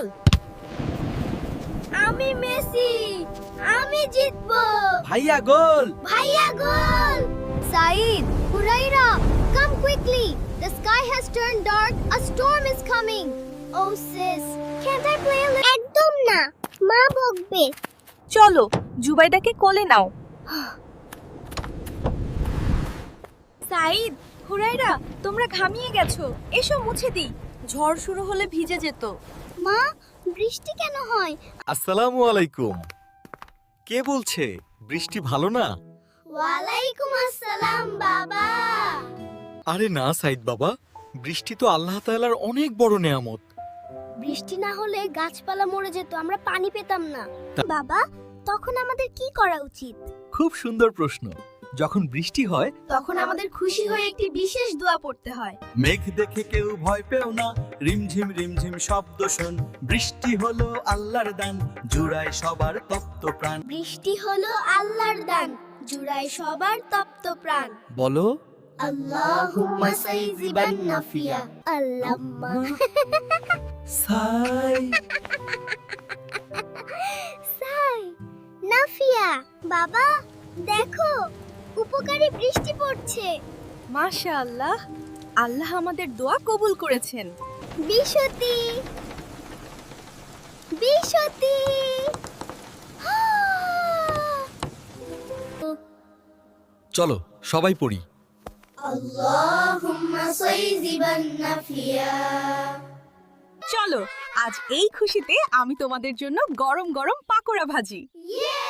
চল। আমি মেসি, আমি জিতবো। ভাইয়া গোল। ভাইয়া গোল। Saeed, Huraira, come quickly. The sky has turned dark. A storm is coming. Oh sis, can't I play a little? একদম না, মা বকবে। চলো জুবাইদাকে কোলে নাও। সাইদ, হুরাইরা, তোমরা ঘামিয়ে গেছো, এসো মুছে দিই। ঝড় শুরু হলে ভিজে যেত। মা, বৃষ্টি কেন হয়? আসসালামু আলাইকুম। কে বলছে বৃষ্টি ভালো না? ওয়ালাইকুম আসসালাম বাবা। আরে না সাইদ বাবা, বৃষ্টি তো আল্লাহ তাআলার অনেক বড় নেয়ামত। বৃষ্টি না হলে গাছপালা মরে যেত, আমরা পানি পেতাম না। বাবা, তখন আমাদের কি করা উচিত? খুব সুন্দর প্রশ্ন। যখন বৃষ্টি হয় তখন আমাদের খুশি হয়ে একটি বিশেষ দোয়া পড়তে হয়। মেঘ দেখে কেউ ভয় পেও না, রিমঝিম রিমঝিম শব্দ শোন। বৃষ্টি হলো আল্লাহর দান, জুড়ায় সবার তপ্ত প্রাণ। বৃষ্টি হলো আল্লাহর দান, জুড়ায় সবার তপ্ত প্রাণ। বলো আল্লাহুম্মা সাইজিবান নাফিয়া। আল্লাম্মা। সাই। সাই, নাফিয়া। বাবা, দেখো, উপকারী বৃষ্টি পড়ছে। মাশাআল্লাহ, আল্লাহ আমাদের দোয়া কবুল করেছেন। বিশতি, বিশতি। চলো সবাই পড়ি। আল্লাহুম্মা সাইজিবান নাফিয়া। চলো আজ এই খুশিতে আমি তোমাদের জন্য গরম গরম পাকোড়া ভাজি। ইয়ে!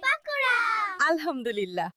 পাকোড়া! আলহামদুলিল্লাহ।